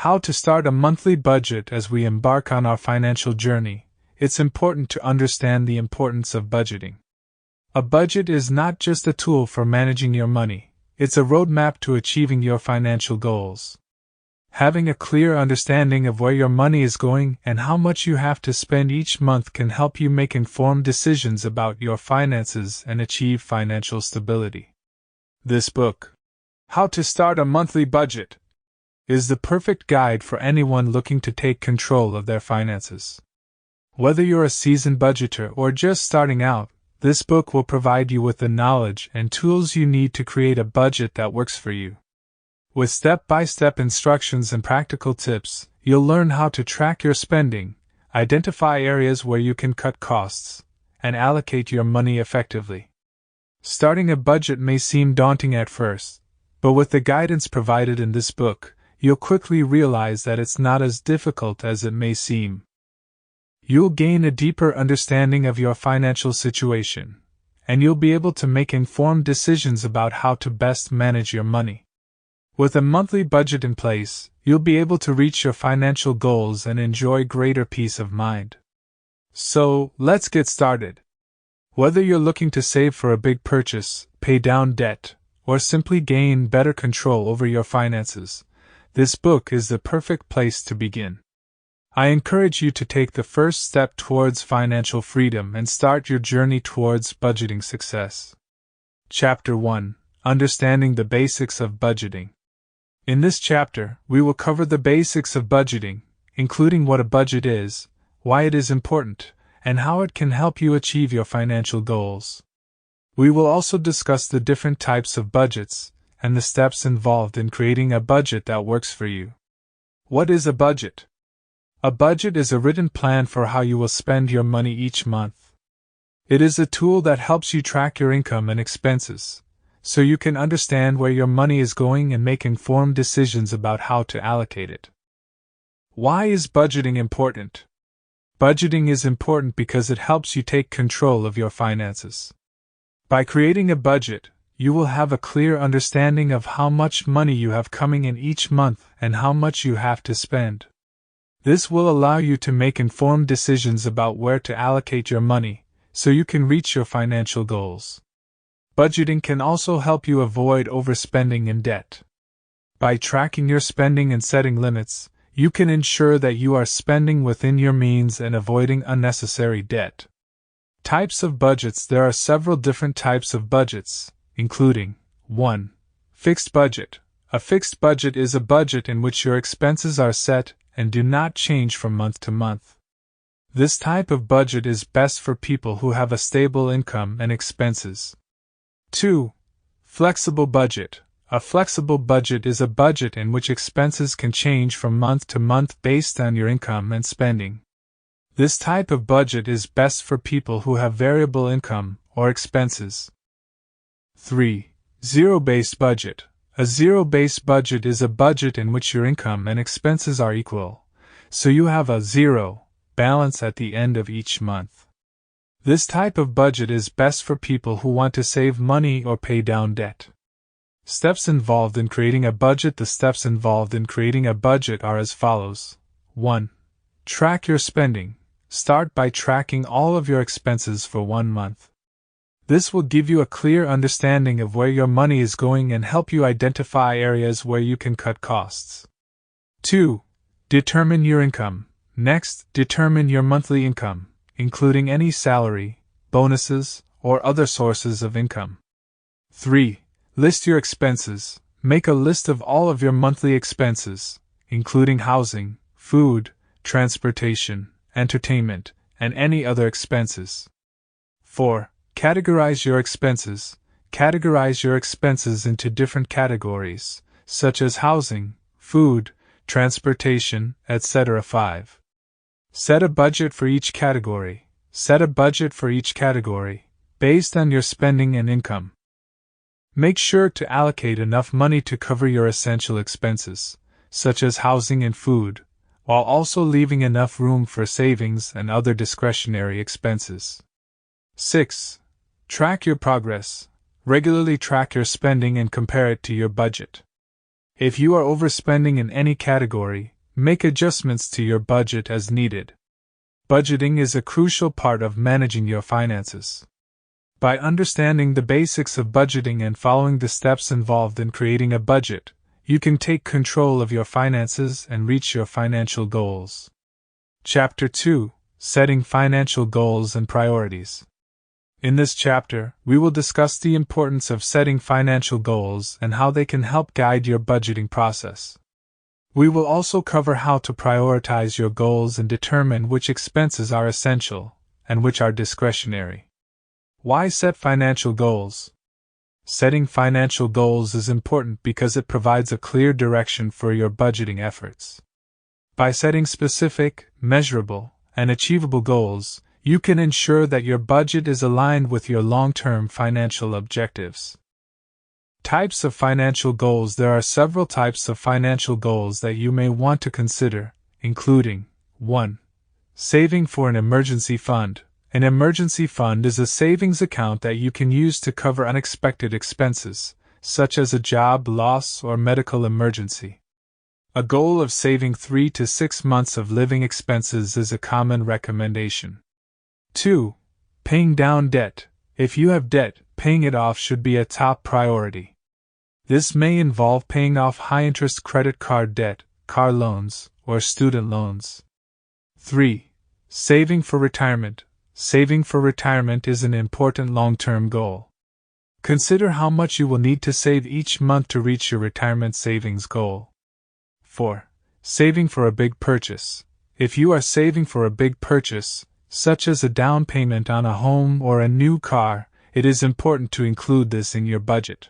How to start a monthly budget. As we embark on our financial journey, it's important to understand the importance of budgeting. A budget is not just a tool for managing your money, it's a roadmap to achieving your financial goals. Having a clear understanding of where your money is going and how much you have to spend each month can help you make informed decisions about your finances and achieve financial stability. This book, How to Start a Monthly Budget, is the perfect guide for anyone looking to take control of their finances. Whether you're a seasoned budgeter or just starting out, this book will provide you with the knowledge and tools you need to create a budget that works for you. With step-by-step instructions and practical tips, you'll learn how to track your spending, identify areas where you can cut costs, and allocate your money effectively. Starting a budget may seem daunting at first, but with the guidance provided in this book, you'll quickly realize that it's not as difficult as it may seem. You'll gain a deeper understanding of your financial situation, and you'll be able to make informed decisions about how to best manage your money. With a monthly budget in place, you'll be able to reach your financial goals and enjoy greater peace of mind. So, let's get started. Whether you're looking to save for a big purchase, pay down debt, or simply gain better control over your finances, this book is the perfect place to begin. I encourage you to take the first step towards financial freedom and start your journey towards budgeting success. Chapter 1: Understanding the Basics of Budgeting. In this chapter, we will cover the basics of budgeting, including what a budget is, why it is important, and how it can help you achieve your financial goals. We will also discuss the different types of budgets and the steps involved in creating a budget that works for you. What is a budget? A budget is a written plan for how you will spend your money each month. It is a tool that helps you track your income and expenses, so you can understand where your money is going and make informed decisions about how to allocate it. Why is budgeting important? Budgeting is important because it helps you take control of your finances. By creating a budget, you will have a clear understanding of how much money you have coming in each month and how much you have to spend. This will allow you to make informed decisions about where to allocate your money, so you can reach your financial goals. Budgeting can also help you avoid overspending and debt. By tracking your spending and setting limits, you can ensure that you are spending within your means and avoiding unnecessary debt. Types of budgets. There are several different types of budgets, including 1. Fixed budget. A fixed budget is a budget in which your expenses are set and do not change from month to month. This type of budget is best for people who have a stable income and expenses. 2. Flexible budget. A flexible budget is a budget in which expenses can change from month to month based on your income and spending. This type of budget is best for people who have variable income or expenses. 3. Zero-based budget. A zero-based budget is a budget in which your income and expenses are equal, so you have a zero balance at the end of each month. This type of budget is best for people who want to save money or pay down debt. Steps involved in creating a budget. The steps involved in creating a budget are as follows. 1. Track your spending. Start by tracking all of your expenses for 1 month. This will give you a clear understanding of where your money is going and help you identify areas where you can cut costs. 2. Determine your income. Next, determine your monthly income, including any salary, bonuses, or other sources of income. 3. List your expenses. Make a list of all of your monthly expenses, including housing, food, transportation, entertainment, and any other expenses. 4. Categorize your expenses. Categorize your expenses into different categories, such as housing, food, transportation, etc. 5. Set a budget for each category. Set a budget for each category, based on your spending and income. Make sure to allocate enough money to cover your essential expenses, such as housing and food, while also leaving enough room for savings and other discretionary expenses. 6. Track your progress. Regularly track your spending and compare it to your budget. If you are overspending in any category, make adjustments to your budget as needed. Budgeting is a crucial part of managing your finances. By understanding the basics of budgeting and following the steps involved in creating a budget, you can take control of your finances and reach your financial goals. Chapter 2: Setting Financial Goals and Priorities. In this chapter, we will discuss the importance of setting financial goals and how they can help guide your budgeting process. We will also cover how to prioritize your goals and determine which expenses are essential and which are discretionary. Why set financial goals? Setting financial goals is important because it provides a clear direction for your budgeting efforts. By setting specific, measurable, and achievable goals, you can ensure that your budget is aligned with your long-term financial objectives. Types of financial goals. There are several types of financial goals that you may want to consider, including 1. Saving for an emergency fund. An emergency fund is a savings account that you can use to cover unexpected expenses, such as a job loss or medical emergency. A goal of saving 3 to 6 months of living expenses is a common recommendation. 2. Paying down debt. If you have debt, paying it off should be a top priority. This may involve paying off high-interest credit card debt, car loans, or student loans. 3. Saving for retirement. Saving for retirement is an important long-term goal. Consider how much you will need to save each month to reach your retirement savings goal. 4. Saving for a big purchase. If you are saving for a big purchase, such as a down payment on a home or a new car, it is important to include this in your budget.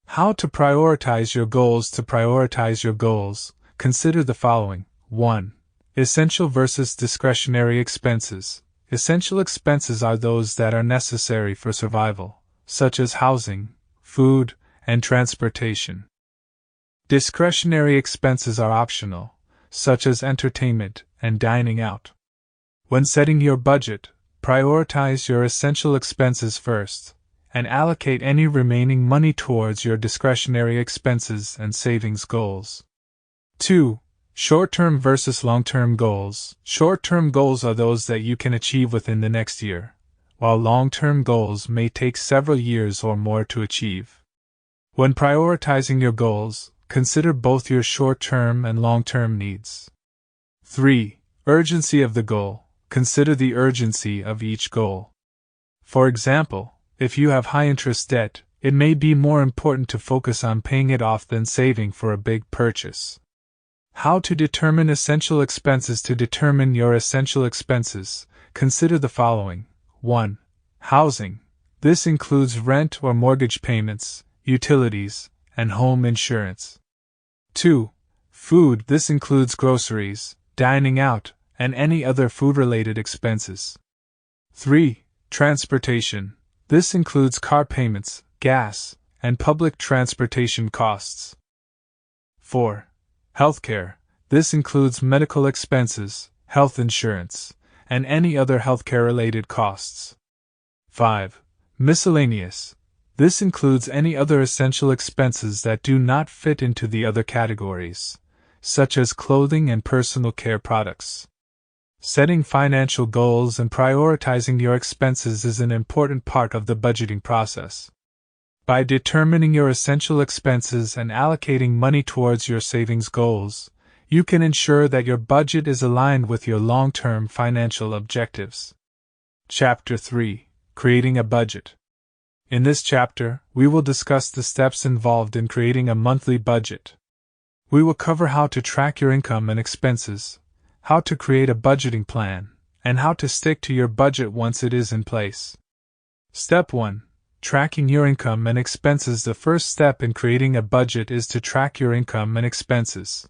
How to prioritize your goals. To prioritize your goals, consider the following. 1. Essential versus discretionary expenses. Essential expenses are those that are necessary for survival, such as housing, food, and transportation. Discretionary expenses are optional, such as entertainment and dining out. When setting your budget, prioritize your essential expenses first, and allocate any remaining money towards your discretionary expenses and savings goals. 2. Short-term versus long-term goals. Short-term goals are those that you can achieve within the next year, while long-term goals may take several years or more to achieve. When prioritizing your goals, consider both your short-term and long-term needs. 3. Urgency of the goal. Consider the urgency of each goal. For example, if you have high-interest debt, it may be more important to focus on paying it off than saving for a big purchase. How to determine essential expenses. To determine your essential expenses, consider the following. 1. Housing. This includes rent or mortgage payments, utilities, and home insurance. 2. Food. This includes groceries, dining out, and any other food-related expenses. 3. Transportation. This includes car payments, gas, and public transportation costs. 4. Healthcare. This includes medical expenses, health insurance, and any other healthcare-related costs. 5. Miscellaneous. This includes any other essential expenses that do not fit into the other categories, such as clothing and personal care products. Setting financial goals and prioritizing your expenses is an important part of the budgeting process. By determining your essential expenses and allocating money towards your savings goals, you can ensure that your budget is aligned with your long-term financial objectives. Chapter 3: Creating a Budget. In this chapter, we will discuss the steps involved in creating a monthly budget. We will cover how to track your income and expenses, how to create a budgeting plan, and how to stick to your budget once it is in place. Step 1. Tracking your income and expenses. The first step in creating a budget is to track your income and expenses.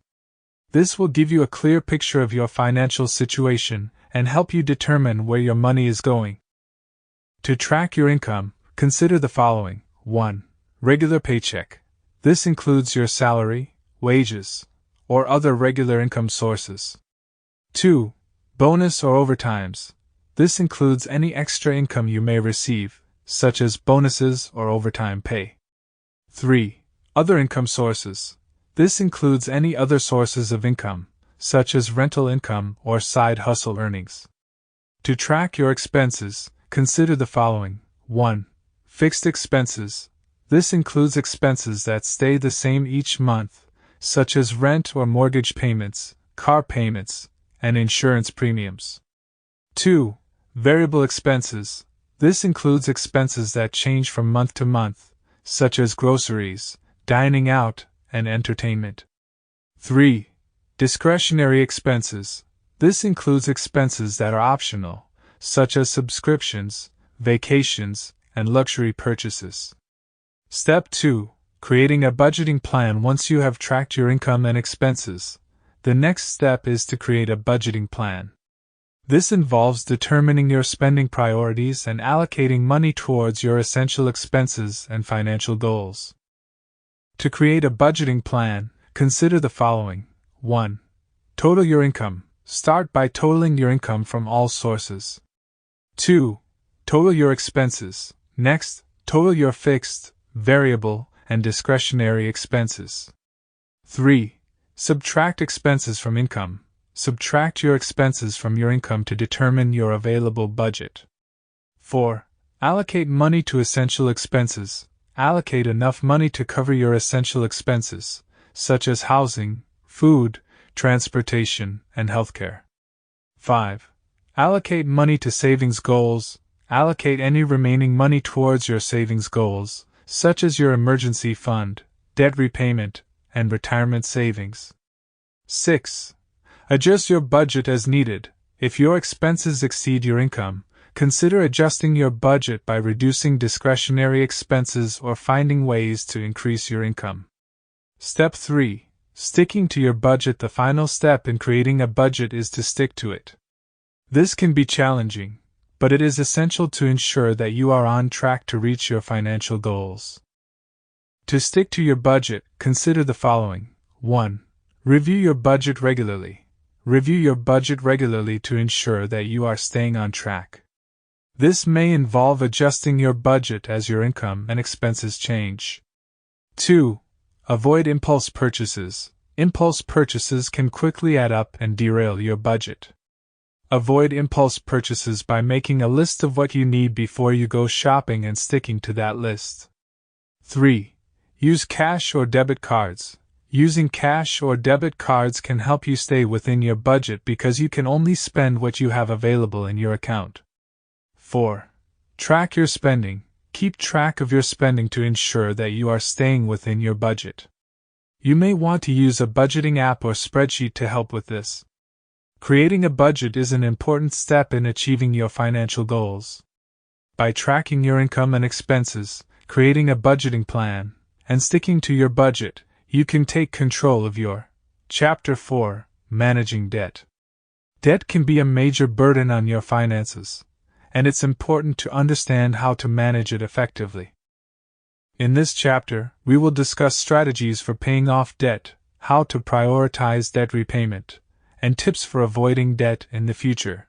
This will give you a clear picture of your financial situation and help you determine where your money is going. To track your income, consider the following. 1. Regular paycheck. This includes your salary, wages, or other regular income sources. 2. Bonus or overtimes. This includes any extra income you may receive, such as bonuses or overtime pay. 3. Other income sources. This includes any other sources of income, such as rental income or side hustle earnings. To track your expenses, consider the following. 1. Fixed expenses. This includes expenses that stay the same each month, such as rent or mortgage payments, car payments, and insurance premiums. 2. Variable expenses. This includes expenses that change from month to month, such as groceries, dining out, and entertainment. 3. Discretionary expenses. This includes expenses that are optional, such as subscriptions, vacations, and luxury purchases. Step 2. Creating a budgeting plan. Once you have tracked your income and expenses, the next step is to create a budgeting plan. This involves determining your spending priorities and allocating money towards your essential expenses and financial goals. To create a budgeting plan, consider the following. 1. Total your income. Start by totaling your income from all sources. 2. Total your expenses. Next, total your fixed, variable, and discretionary expenses. 3. Subtract expenses from income. Subtract your expenses from your income to determine your available budget. 4. Allocate money to essential expenses. Allocate enough money to cover your essential expenses, such as housing, food, transportation, and healthcare. 5. Allocate money to savings goals. Allocate any remaining money towards your savings goals, such as your emergency fund, debt repayment, and retirement savings. 6. Adjust your budget as needed. If your expenses exceed your income, consider adjusting your budget by reducing discretionary expenses or finding ways to increase your income. Step 3. Sticking to your budget. The final step in creating a budget is to stick to it. This can be challenging, but it is essential to ensure that you are on track to reach your financial goals. To stick to your budget, consider the following. 1. Review your budget regularly. Review your budget regularly to ensure that you are staying on track. This may involve adjusting your budget as your income and expenses change. 2. Avoid impulse purchases. Impulse purchases can quickly add up and derail your budget. Avoid impulse purchases by making a list of what you need before you go shopping and sticking to that list. 3. Use cash or debit cards. Using cash or debit cards can help you stay within your budget because you can only spend what you have available in your account. 4. Track your spending. Keep track of your spending to ensure that you are staying within your budget. You may want to use a budgeting app or spreadsheet to help with this. Creating a budget is an important step in achieving your financial goals. By tracking your income and expenses, creating a budgeting plan, and sticking to your budget, you can take control of your Chapter 4, Managing Debt. Debt can be a major burden on your finances, and it's important to understand how to manage it effectively. In this chapter, we will discuss strategies for paying off debt, how to prioritize debt repayment, and tips for avoiding debt in the future.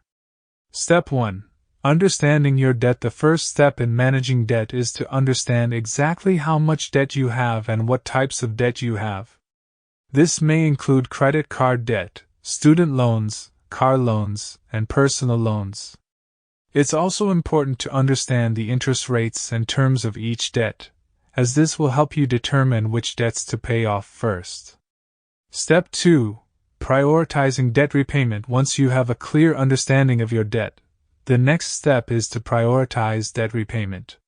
Step 1. Understanding your debt. The first step in managing debt is to understand exactly how much debt you have and what types of debt you have. This may include credit card debt, student loans, car loans, and personal loans. It's also important to understand the interest rates and terms of each debt, as this will help you determine which debts to pay off first. Step 2. Prioritizing debt repayment. Once you have a clear understanding of your debt, the next step is to prioritize debt repayment.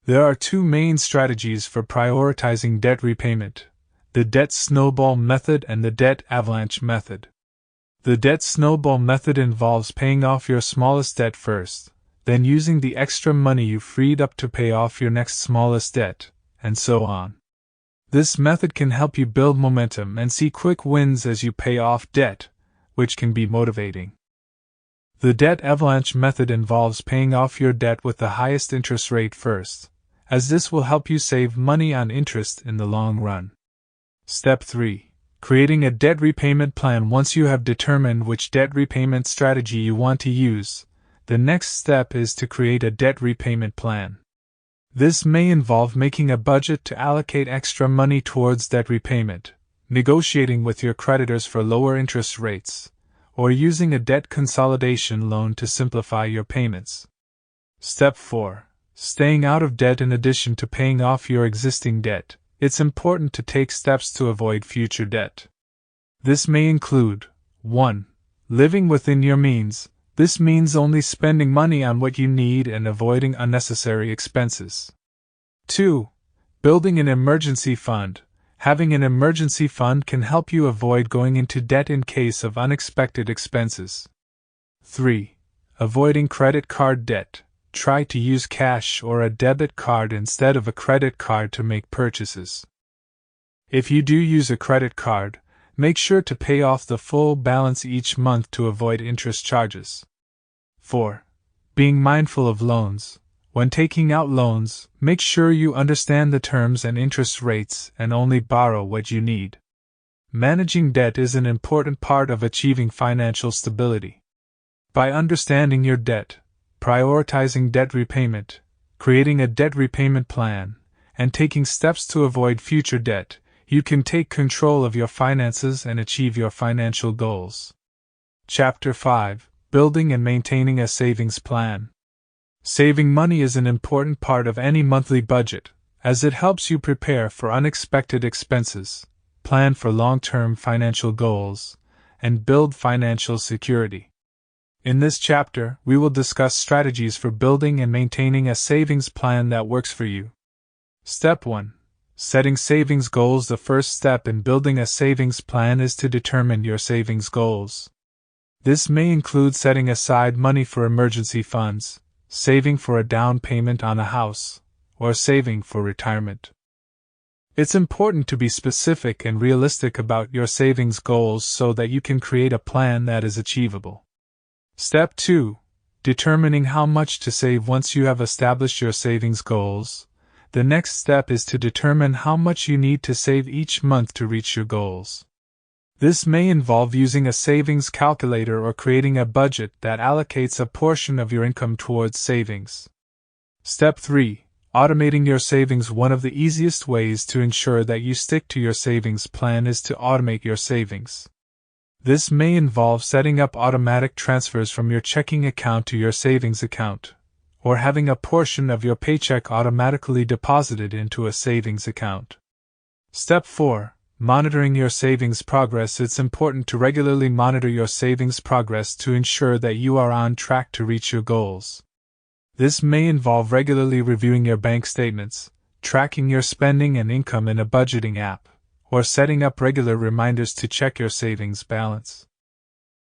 There are two main strategies for prioritizing debt repayment: the debt snowball method and the debt avalanche method. The debt snowball method involves paying off your smallest debt first, then using the extra money you freed up to pay off your next smallest debt, and so on. This method can help you build momentum and see quick wins as you pay off debt, which can be motivating. The debt avalanche method involves paying off your debt with the highest interest rate first, as this will help you save money on interest in the long run. Step 3. Creating a debt repayment plan. Once you have determined which debt repayment strategy you want to use, the next step is to create a debt repayment plan. This may involve making a budget to allocate extra money towards debt repayment, negotiating with your creditors for lower interest rates, or using a debt consolidation loan to simplify your payments. Step 4. Staying out of debt. In addition to paying off your existing debt, it's important to take steps to avoid future debt. This may include 1. Living within your means. This means only spending money on what you need and avoiding unnecessary expenses. 2. Building an emergency fund. Having an emergency fund can help you avoid going into debt in case of unexpected expenses. 3. Avoiding credit card debt. Try to use cash or a debit card instead of a credit card to make purchases. If you do use a credit card, make sure to pay off the full balance each month to avoid interest charges. 4. Being mindful of loans. When taking out loans, make sure you understand the terms and interest rates and only borrow what you need. Managing debt is an important part of achieving financial stability. By understanding your debt, prioritizing debt repayment, creating a debt repayment plan, and taking steps to avoid future debt, you can take control of your finances and achieve your financial goals. Chapter 5. Building and maintaining a savings plan. Saving money is an important part of any monthly budget, as it helps you prepare for unexpected expenses, plan for long-term financial goals, and build financial security. In this chapter, we will discuss strategies for building and maintaining a savings plan that works for you. Step 1. Setting savings goals. The first step in building a savings plan is to determine your savings goals. This may include setting aside money for emergency funds, saving for a down payment on a house, or saving for retirement. It's important to be specific and realistic about your savings goals so that you can create a plan that is achievable. Step 2. Determining how much to save. Once you have established your savings goals, the next step is to determine how much you need to save each month to reach your goals. This may involve using a savings calculator or creating a budget that allocates a portion of your income towards savings. Step 3. Automating your savings. One of the easiest ways to ensure that you stick to your savings plan is to automate your savings. This may involve setting up automatic transfers from your checking account to your savings account, or having a portion of your paycheck automatically deposited into a savings account. Step 4. Monitoring your savings progress. It's important to regularly monitor your savings progress to ensure that you are on track to reach your goals. This may involve regularly reviewing your bank statements, tracking your spending and income in a budgeting app, or setting up regular reminders to check your savings balance.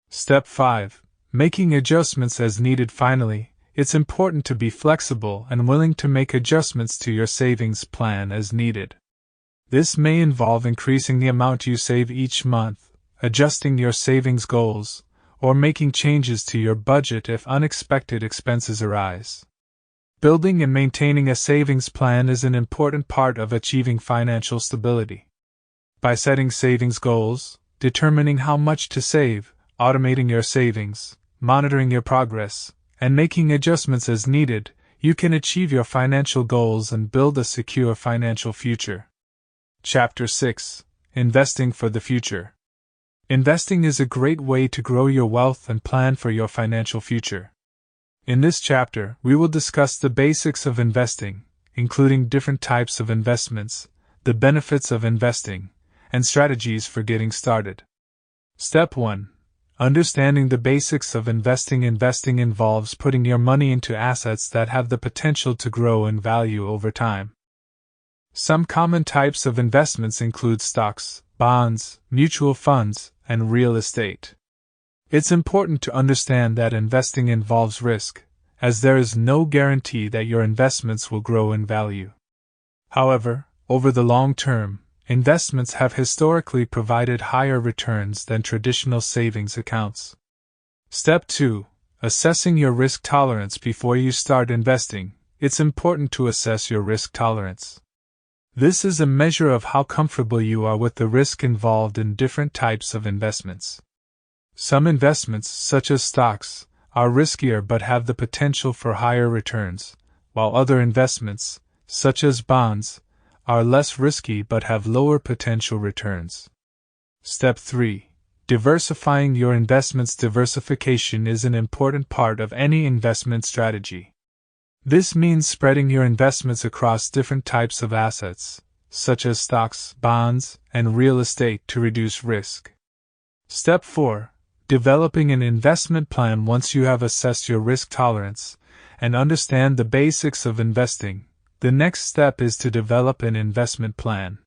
Step 5. Making adjustments as needed. Finally, it's important to be flexible and willing to make adjustments to your savings plan as needed. This may involve increasing the amount you save each month, adjusting your savings goals, or making changes to your budget if unexpected expenses arise. Building and maintaining a savings plan is an important part of achieving financial stability. By setting savings goals, determining how much to save, automating your savings, monitoring your progress, and making adjustments as needed, you can achieve your financial goals and build a secure financial future. Chapter 6. Investing for the future. Investing is a great way to grow your wealth and plan for your financial future. In this chapter, we will discuss the basics of investing, including different types of investments, the benefits of investing, and strategies for getting started. Step 1. Understanding the basics of investing. Investing involves putting your money into assets that have the potential to grow in value over time. Some common types of investments include stocks, bonds, mutual funds, and real estate. It's important to understand that investing involves risk, as there is no guarantee that your investments will grow in value. However, over the long term, investments have historically provided higher returns than traditional savings accounts. Step 2. Assessing your risk tolerance. Before you start investing, it's important to assess your risk tolerance. This is a measure of how comfortable you are with the risk involved in different types of investments. Some investments, such as stocks, are riskier but have the potential for higher returns, while other investments, such as bonds, are less risky but have lower potential returns. Step 3. Diversifying your investments. Diversification is an important part of any investment strategy. This means spreading your investments across different types of assets, such as stocks, bonds, and real estate to reduce risk. Step 4. Developing an investment plan. Once you have assessed your risk tolerance and understand the basics of investing, the next step is to develop an investment plan.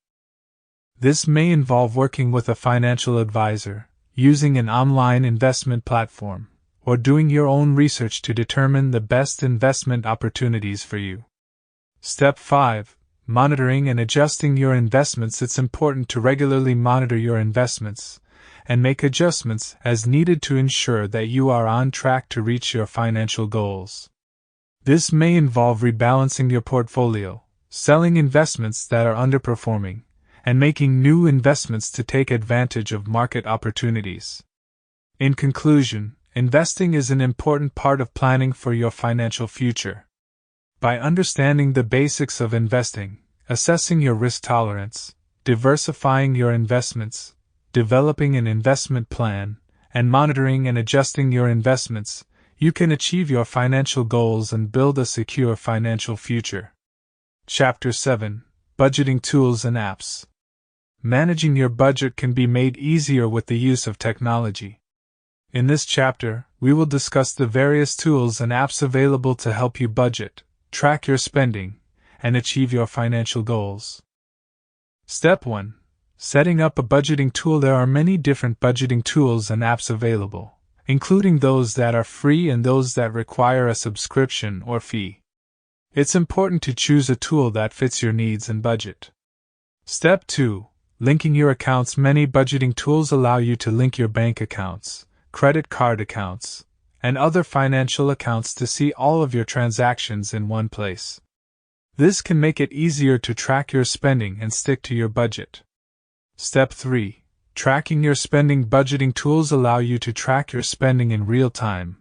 This may involve working with a financial advisor, using an online investment platform, or doing your own research to determine the best investment opportunities for you. Step 5. Monitoring and adjusting your investments. It's important to regularly monitor your investments and make adjustments as needed to ensure that you are on track to reach your financial goals. This may involve rebalancing your portfolio, selling investments that are underperforming, and making new investments to take advantage of market opportunities. In conclusion, investing is an important part of planning for your financial future. By understanding the basics of investing, assessing your risk tolerance, diversifying your investments, developing an investment plan, and monitoring and adjusting your investments, you can achieve your financial goals and build a secure financial future. Chapter 7. Budgeting Tools and Apps. Managing your budget can be made easier with the use of technology. In this chapter, we will discuss the various tools and apps available to help you budget, track your spending, and achieve your financial goals. Step 1. Setting up a budgeting tool. There are many different budgeting tools and apps available, including those that are free and those that require a subscription or fee. It's important to choose a tool that fits your needs and budget. Step 2. Linking your accounts. Many budgeting tools allow you to link your bank accounts, credit card accounts, and other financial accounts to see all of your transactions in one place. This can make it easier to track your spending and stick to your budget. Step 3. Tracking your spending. Budgeting tools allow you to track your spending in real time,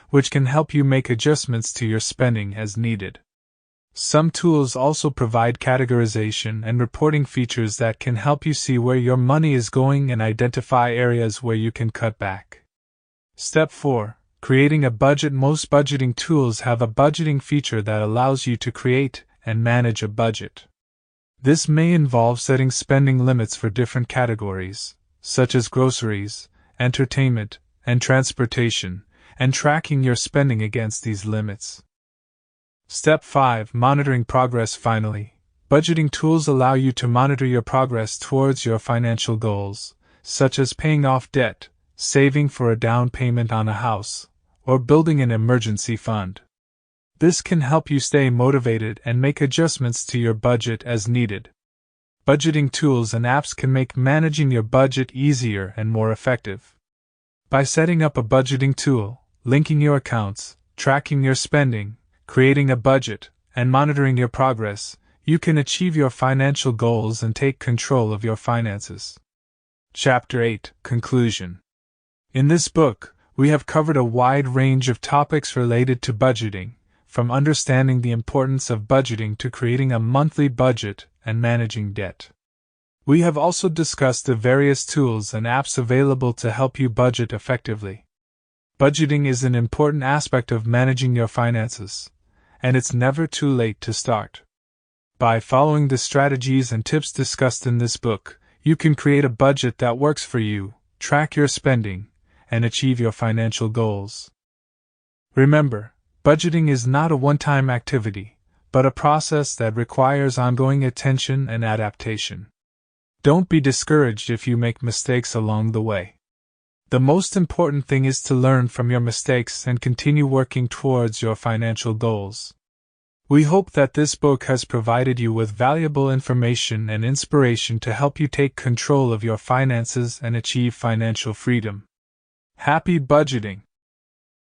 which can help you make adjustments to your spending as needed. Some tools also provide categorization and reporting features that can help you see where your money is going and identify areas where you can cut back. Step 4. Creating a budget. Most budgeting tools have a budgeting feature that allows you to create and manage a budget. This may involve setting spending limits for different categories, such as groceries, entertainment, and transportation, and tracking your spending against these limits. Step 5. Monitoring progress. Finally, budgeting tools allow you to monitor your progress towards your financial goals, such as paying off debt, saving for a down payment on a house, or building an emergency fund. This can help you stay motivated and make adjustments to your budget as needed. Budgeting tools and apps can make managing your budget easier and more effective. By setting up a budgeting tool, linking your accounts, tracking your spending, creating a budget, and monitoring your progress, you can achieve your financial goals and take control of your finances. Chapter 8. Conclusion. In this book, we have covered a wide range of topics related to budgeting, from understanding the importance of budgeting to creating a monthly budget and managing debt. We have also discussed the various tools and apps available to help you budget effectively. Budgeting is an important aspect of managing your finances, and it's never too late to start. By following the strategies and tips discussed in this book, you can create a budget that works for you, track your spending, and achieve your financial goals. Remember, budgeting is not a one-time activity, but a process that requires ongoing attention and adaptation. Don't be discouraged if you make mistakes along the way. The most important thing is to learn from your mistakes and continue working towards your financial goals. We hope that this book has provided you with valuable information and inspiration to help you take control of your finances and achieve financial freedom. Happy budgeting!